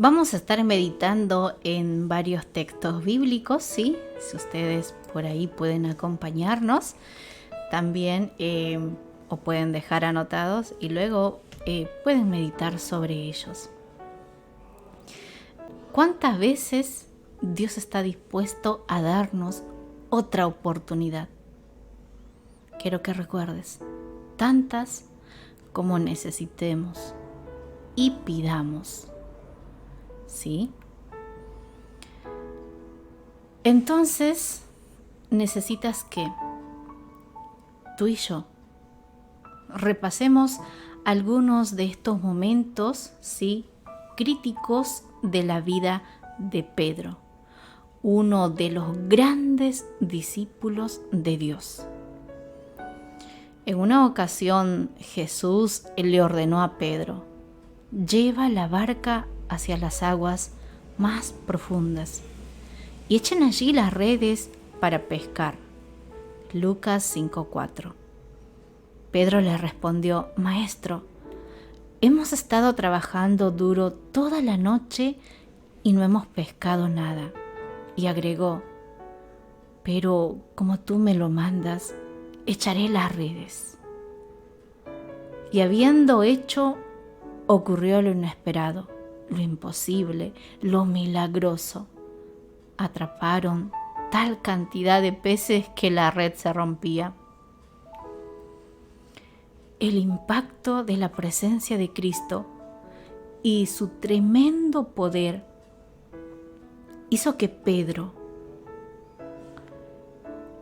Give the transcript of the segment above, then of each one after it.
Vamos a estar meditando en varios textos bíblicos, ¿sí? Si ustedes por ahí pueden acompañarnos, también o pueden dejar anotados y luego pueden meditar sobre ellos. ¿Cuántas veces Dios está dispuesto a darnos otra oportunidad? Quiero que recuerdes, tantas como necesitemos y pidamos. ¿Sí? Entonces, necesitas que tú y yo repasemos algunos de estos momentos, ¿sí?, críticos de la vida de Pedro, uno de los grandes discípulos de Dios. En una ocasión, Jesús le ordenó a Pedro: lleva la barca hacia las aguas más profundas y echen allí las redes para pescar. Lucas 5:4. Pedro le respondió: Maestro, hemos estado trabajando duro toda la noche y no hemos pescado nada. Y agregó: pero como tú me lo mandas, echaré las redes. Y habiendo hecho, ocurrió lo inesperado, lo imposible, lo milagroso. Atraparon tal cantidad de peces que la red se rompía. El impacto de la presencia de Cristo y su tremendo poder hizo que Pedro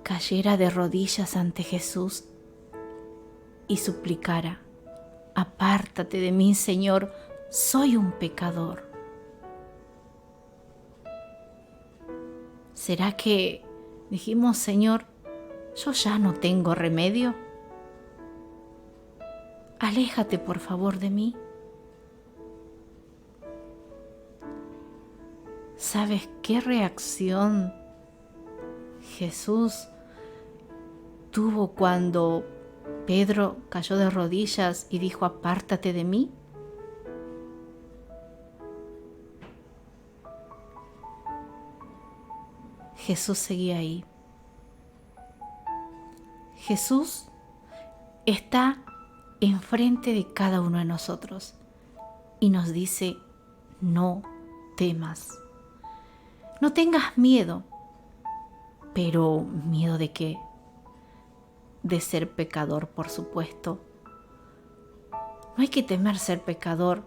cayera de rodillas ante Jesús y suplicara: apártate de mí, Señor, soy un pecador. ¿Será que dijimos: Señor, yo ya no tengo remedio? Aléjate por favor de mí. ¿Sabes qué reacción Jesús tuvo cuando Pedro cayó de rodillas y dijo: apártate de mí? Jesús seguía ahí. Jesús está enfrente de cada uno de nosotros y nos dice: no temas, no tengas miedo. ¿Pero miedo de qué? De ser pecador, por supuesto. No hay que temer ser pecador,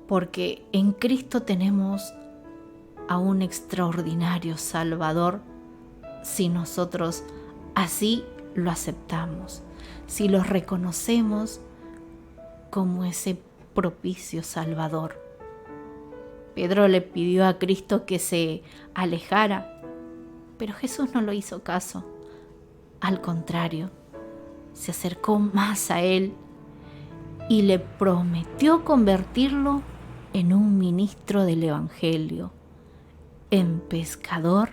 porque en Cristo tenemos a un extraordinario Salvador si nosotros así lo aceptamos, si lo reconocemos como ese propicio Salvador. Pedro le pidió a Cristo que se alejara, pero Jesús no lo hizo caso. Al contrario, se acercó más a él y le prometió convertirlo en un ministro del Evangelio, en pescador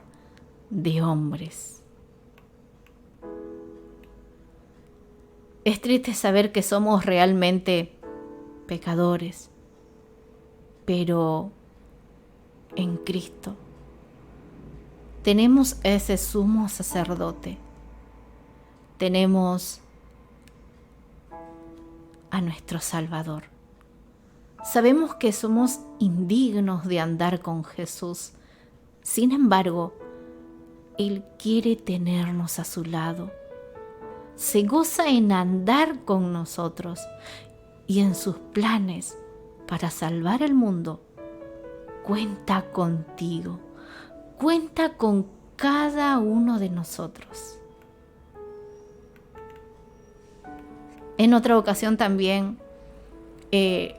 de hombres. Es triste saber que somos realmente pecadores, pero en Cristo tenemos ese sumo sacerdote, tenemos a nuestro Salvador. Sabemos que somos indignos de andar con Jesús. Sin embargo, Él quiere tenernos a su lado. Se goza en andar con nosotros y en sus planes para salvar el mundo. Cuenta contigo, cuenta con cada uno de nosotros. En otra ocasión también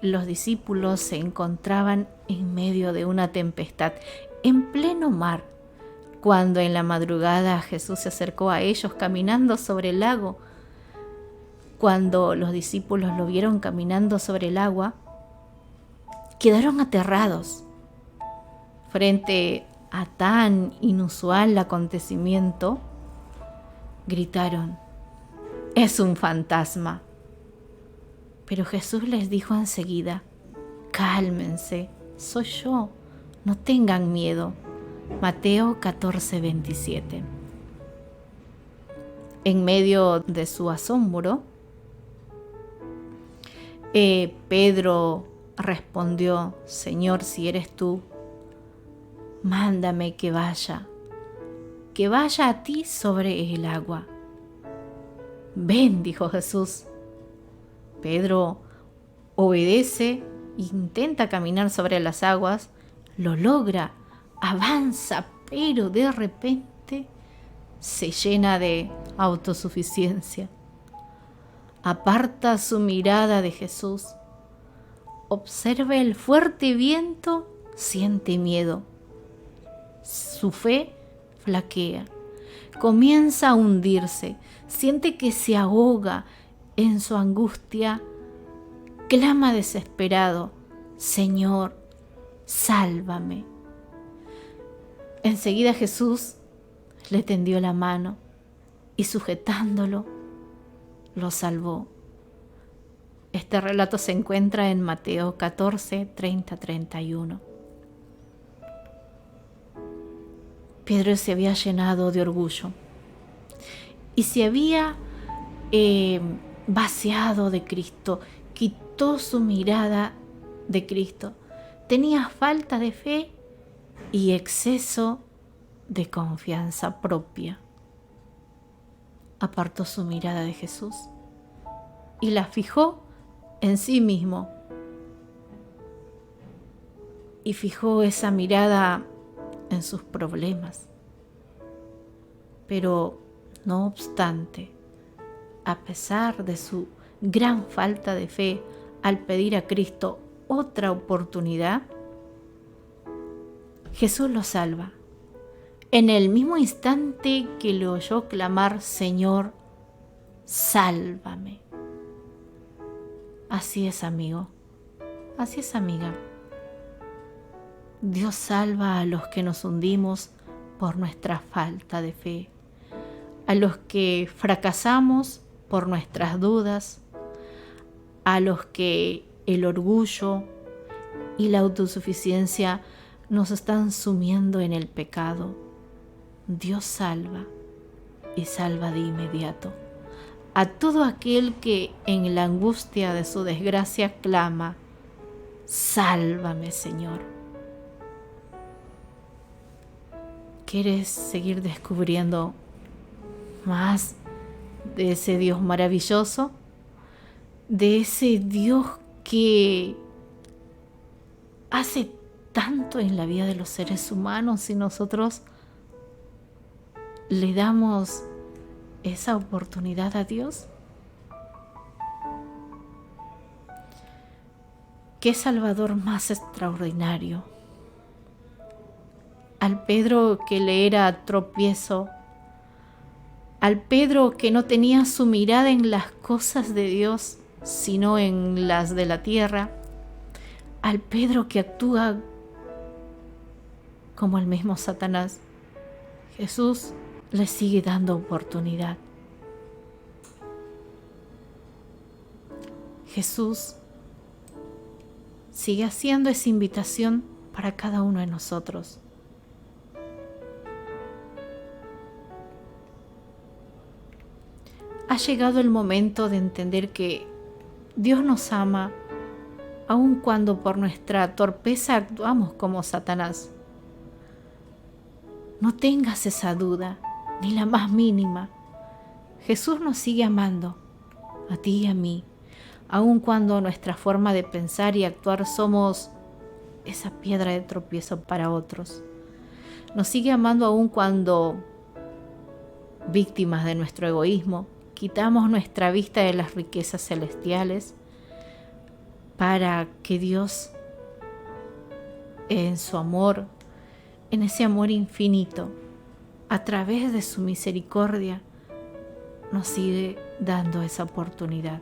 los discípulos se encontraban en medio de una tempestad, en pleno mar, cuando en la madrugada Jesús se acercó a ellos caminando sobre el lago. Cuando los discípulos lo vieron caminando sobre el agua, quedaron aterrados frente a tan inusual acontecimiento. Gritaron: es un fantasma. Pero Jesús les dijo enseguida: cálmense, soy yo, no tengan miedo. Mateo 14:27. En medio de su asombro, Pedro respondió: Señor, si eres tú, mándame que vaya a ti sobre el agua. Ven, dijo Jesús. Pedro obedece, intenta caminar sobre las aguas, lo logra, avanza, pero de repente se llena de autosuficiencia. Aparta su mirada de Jesús, observa el fuerte viento, siente miedo. Su fe flaquea, comienza a hundirse, siente que se ahoga. En su angustia clama desesperado: Señor, sálvame. Enseguida Jesús le tendió la mano y, sujetándolo, lo salvó. Este relato se encuentra en Mateo 14, 30-31. Pedro se había llenado de orgullo y se había vaciado de Cristo, quitó su mirada de Cristo. Tenía falta de fe y exceso de confianza propia. Apartó su mirada de Jesús y la fijó en sí mismo. Y fijó esa mirada en sus problemas. Pero no obstante, a pesar de su gran falta de fe, al pedir a Cristo otra oportunidad, Jesús lo salva. En el mismo instante que le oyó clamar: Señor, sálvame. Así es, amigo. Así es, amiga. Dios salva a los que nos hundimos por nuestra falta de fe, a los que fracasamos por nuestras dudas, a los que el orgullo y la autosuficiencia nos están sumiendo en el pecado. Dios salva y salva de inmediato a todo aquel que en la angustia de su desgracia clama: sálvame, Señor. ¿Quieres seguir descubriendo más de ese Dios maravilloso? De ese Dios que hace tanto en la vida de los seres humanos y nosotros le damos esa oportunidad a Dios. ¿Qué Salvador más extraordinario? Al Pedro que le era tropiezo, al Pedro que no tenía su mirada en las cosas de Dios, sino en las de la tierra, al Pedro que actúa como el mismo Satanás, Jesús le sigue dando oportunidad. Jesús sigue haciendo esa invitación para cada uno de nosotros. Ha llegado el momento de entender que Dios nos ama, aun cuando por nuestra torpeza actuamos como Satanás. No tengas esa duda, ni la más mínima. Jesús nos sigue amando, a ti y a mí, aun cuando nuestra forma de pensar y actuar somos esa piedra de tropiezo para otros. Nos sigue amando aun cuando, víctimas de nuestro egoísmo, quitamos nuestra vista de las riquezas celestiales para que Dios, en su amor, en ese amor infinito, a través de su misericordia, nos sigue dando esa oportunidad.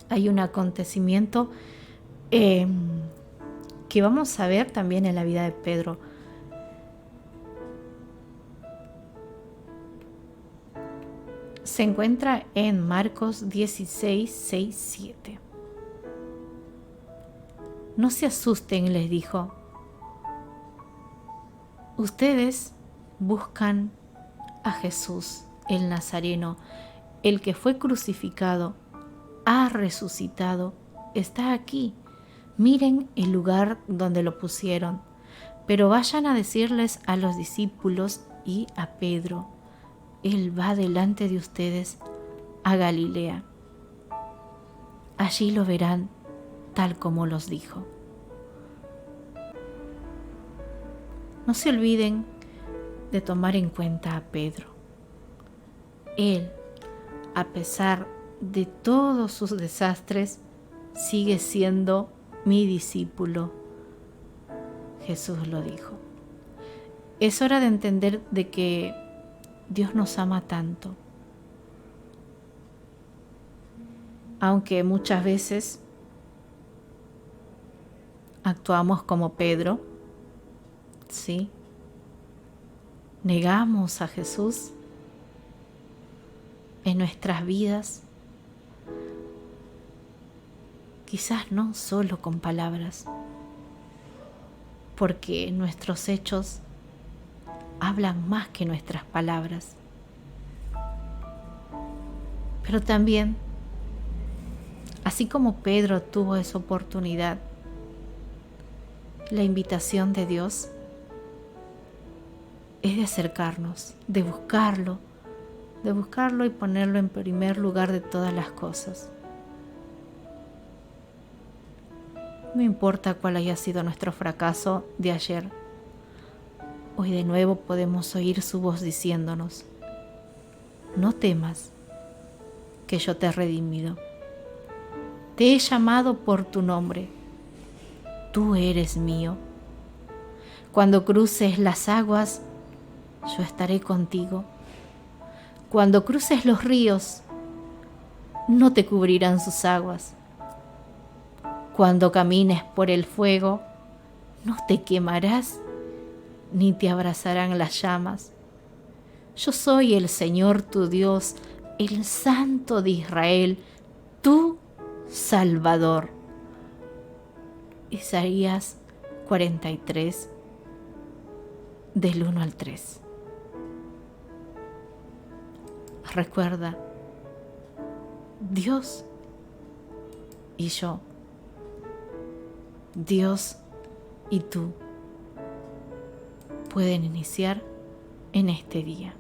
Hay un acontecimiento que vamos a ver también en la vida de Pedro. Se encuentra en Marcos 16, 6, 7. No se asusten, les dijo. Ustedes buscan a Jesús, el Nazareno, el que fue crucificado, ha resucitado, está aquí. Miren el lugar donde lo pusieron. Pero vayan a decirles a los discípulos y a Pedro, Él va delante de ustedes a Galilea. Allí lo verán tal como los dijo. No se olviden de tomar en cuenta a Pedro. Él, a pesar de todos sus desastres, sigue siendo mi discípulo. Jesús lo dijo. Es hora de entender de que Dios nos ama tanto. Aunque muchas veces actuamos como Pedro, ¿sí? Negamos a Jesús en nuestras vidas, quizás no solo con palabras, porque nuestros hechos hablan más que nuestras palabras. Pero también, así como Pedro tuvo esa oportunidad, la invitación de Dios es de acercarnos, de buscarlo y ponerlo en primer lugar de todas las cosas. No importa cuál haya sido nuestro fracaso de ayer, hoy de nuevo podemos oír su voz diciéndonos: no temas, que yo te he redimido. Te he llamado por tu nombre. Tú eres mío. Cuando cruces las aguas, yo estaré contigo. Cuando cruces los ríos, no te cubrirán sus aguas. Cuando camines por el fuego, no te quemarás, ni te abrazarán las llamas. Yo soy el Señor tu Dios, el Santo de Israel, tu Salvador. Isaías 43, del 1 al 3. Recuerda, Dios y yo, Dios y tú pueden iniciar en este día.